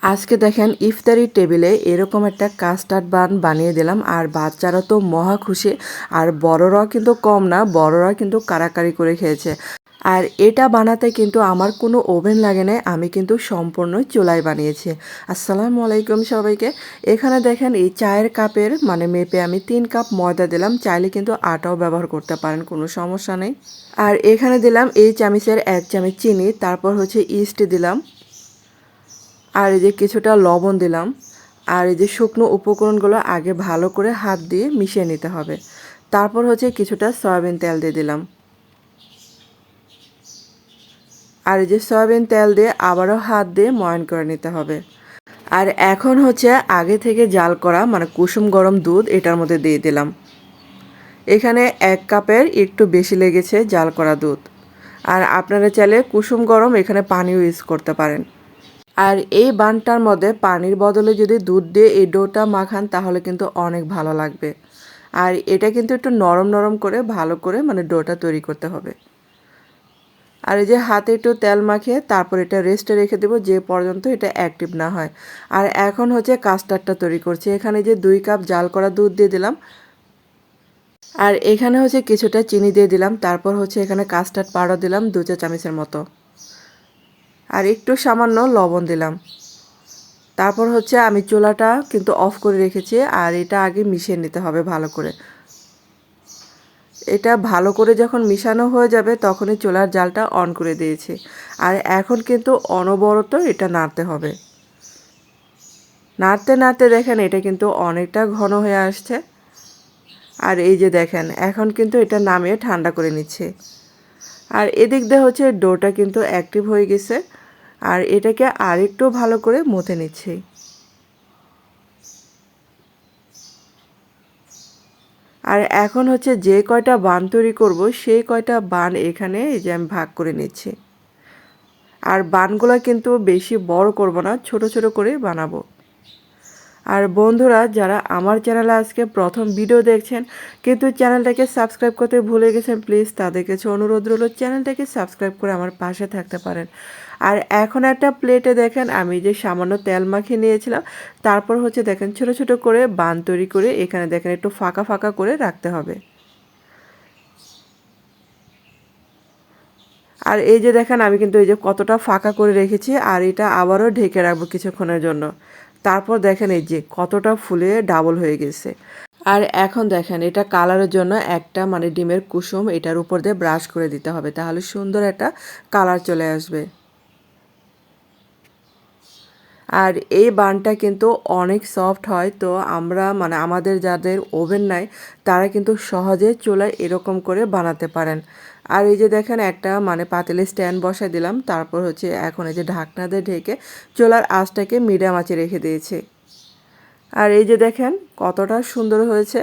আজকে দেখেন ইফতারি টেবিলে এরকম একটা কাস্টার্ড বান বানিয়ে দিলাম, আর বাচ্চারা তো মহা খুশি, আর বড়রাও কিন্তু কম না, বড়রা কিন্তু কারাকারি করে খেয়েছে। আর এটা বানাতে কিন্তু আমার কোনো ওভেন লাগে না, আমি কিন্তু সম্পূর্ণ চুলায় বানিয়েছি। আসসালামু আলাইকুম সবাইকে। এখানে দেখেন এই চায়ের কাপের মেপে আমি 3 কাপ ময়দা দিলাম, চাইলে কিন্তু আটাও ব্যবহার করতে পারেন, কোনো সমস্যা নেই। আর এখানে দিলাম এই চামচের 1 চামচ চিনি, তারপর হচ্ছে ইস্ট দিলাম, আর এই যে কিছুটা লবণ দিলাম। আর এই যে শুকনো উপকরণগুলো আগে ভালো করে হাত দিয়ে মিশিয়ে নিতে হবে। তারপর হচ্ছে কিছুটা সয়াবিন তেল দিয়ে দিলাম। আর এই যে সয়াবিন তেল দিয়ে আবারও হাত দিয়ে ময়ান করে নিতে হবে। আর এখন হচ্ছে আগে থেকে জাল করা কুসুম গরম দুধ এটার মধ্যে দিয়ে দিলাম। এখানে 1 কাপের একটু বেশি লেগেছে জাল করা দুধ। আর আপনারা চাইলে কুসুম গরম এখানে পানিও ইউজ করতে পারেন। আর এই বানটার মধ্যে পানির বদলে যদি দুধ দিয়ে এই ডোটা মাখান তাহলে কিন্তু অনেক ভালো লাগবে। আর এটা কিন্তু একটু নরম নরম করে ভালো করে ডোটা তৈরি করতে হবে। আর এই যে হাতে একটু তেল মাখিয়ে তারপর এটা রেস্টে রেখে দেবো যে পর্যন্ত এটা অ্যাক্টিভ না হয়। আর এখন হচ্ছে কাস্টার্ডটা তৈরি করছি। এখানে যে 2 কাপ জাল করা দুধ দিয়ে দিলাম, আর এখানে হচ্ছে কিছুটা চিনি দিয়ে দিলাম, তারপর হচ্ছে এখানে কাস্টার্ড পাউডার দিলাম 2 চা চামচের মতো, আর একটু সামান্য লবণ দিলাম। তারপর হচ্ছে আমি চুলাটা কিন্তু অফ করে রেখেছি, আর এটা আগে মিশিয়ে নিতে হবে ভালো করে। এটা ভালো করে যখন মিশানো হয়ে যাবে তখনই চুলার জালটা অন করে দিয়েছি। আর এখন কিন্তু অনবরত এটা নাড়তে হবে। নাড়তে নাড়তে দেখেন এটা কিন্তু অনেকটা ঘন হয়ে আসছে। আর এই যে দেখেন এখন কিন্তু এটা নামিয়ে ঠান্ডা করে নিচ্ছে। আর এদিক দিয়ে হচ্ছে ডোটা কিন্তু অ্যাক্টিভ হয়ে গেছে, আর এটাকে আরেকটু ভালো করে মথে নিচ্ছি। আর এখন হচ্ছে যে কয়টা বান তৈরি করব সেই কয়টা বান এখানে এই যে আমি ভাগ করে নিচ্ছি। আর বানগুলো কিন্তু বেশি বড় করব না, ছোট ছোট করে বানাবো। আর বন্ধুরা যারা আমার চ্যানেলে আজকে প্রথম ভিডিও দেখছেন কিন্তু চ্যানেলটাকে সাবস্ক্রাইব করতে ভুলে গেছেন, প্লিজ তাদের কাছে অনুরোধ রইল চ্যানেলটাকে সাবস্ক্রাইব করে আমার পাশে থাকতে পারেন। আর এখন একটা প্লেটে দেখেন আমি যে সামান্য তেল মাখিয়ে নিয়েছিলাম, তারপর হচ্ছে দেখেন ছোট ছোট করে বান তৈরি করে এখানে দেখেন একটু ফাঁকা ফাঁকা করে রাখতে হবে। আর এই যে দেখেন আমি কিন্তু এই যে কতটা ফাঁকা করে রেখেছি, আর এটা আবারও ঢেকে রাখবো কিছুক্ষণের জন্য। তারপর দেখেন এই যে কতটা ফুলে ডাবল হয়ে গেছে। আর এখন দেখেন এটা কালারের জন্য একটা ডিমের কুসুম এটার উপর দিয়ে ব্রাশ করে দিতে হবে, তাহলে সুন্দর একটা কালার চলে আসবে। আর এই বানটা কিন্তু অনেক সফট হয়, তো আমরা আমাদের যাদের ওভেন নাই তারা কিন্তু সহজে চুলায় এরকম করে বানাতে পারেন। আর এই যে দেখেন একটা পাতিলে স্ট্যান্ড বসায় দিলাম, তারপর হচ্ছে এখন এই যে ঢাকনা দিয়ে ঢেকে চুলার আঁচটাকে মিডিয়াম আঁচে রেখে দিয়েছি। আর এই যে দেখেন কতটা সুন্দর হয়েছে।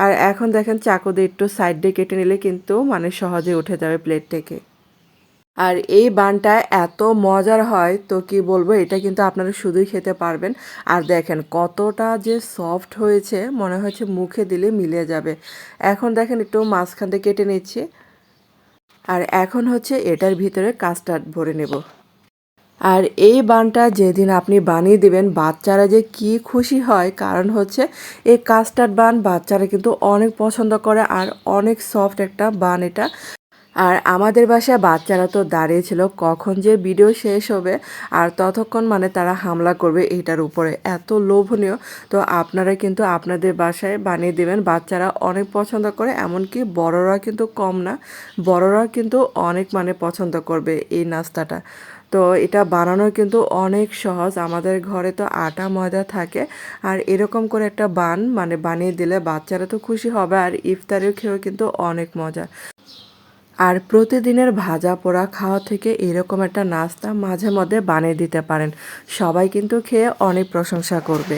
আর এখন দেখেন চাকু দিয়ে একটু সাইড দিয়ে কেটে নিলে কিন্তু সহজে উঠে যাবে প্লেট থেকে। আর এই বানটা এত মজার হয় তো কি বলবো, এটা কিন্তু আপনারা শুধুই খেতে পারবেন। আর দেখেন কতটা যে সফট হয়েছে, মনে হচ্ছে মুখে দিলে মিলে যাবে। এখন দেখেন একটু মাঝখান থেকে কেটে নিচ্ছি, আর এখন হচ্ছে এটার ভিতরে কাস্টার্ড ভরে নেব। আর এই বানটা যেদিন আপনি বানিয়ে দিবেন বাচ্চারা যে কি খুশি হয়, কারণ হচ্ছে এই কাস্টার্ড বান বাচ্চারা কিন্তু অনেক পছন্দ করে, আর অনেক সফট একটা বান এটা। আর আমাদের বাসায় বাচ্চারা তো দাঁড়িয়েছিল কখন যে ভিডিও শেষ হবে, আর ততক্ষণ তারা হামলা করবে এটার উপরে, এত লোভনীয়। তো আপনারা কিন্তু আপনাদের বাসায় বানিয়ে দেবেন, বাচ্চারা অনেক পছন্দ করে, এমনকি বড়রা কিন্তু কম না, বড়রা কিন্তু অনেক পছন্দ করবে এই নাস্তাটা। তো এটা বানানো কিন্তু অনেক সহজ, আমাদের ঘরে তো আটা ময়দা থাকে। আর এরকম করে একটা বান বানিয়ে দিলে বাচ্চারা তো খুশি হবে, আর ইফতারেও খেয়েও কিন্তু অনেক মজা। আর প্রতিদিনের ভাজা পোড়া খাওয়া থেকে এরকম একটা নাস্তা মাঝে মধ্যে বানিয়ে দিতে পারেন, সবাই কিন্তু খেয়ে অনেক প্রশংসা করবে।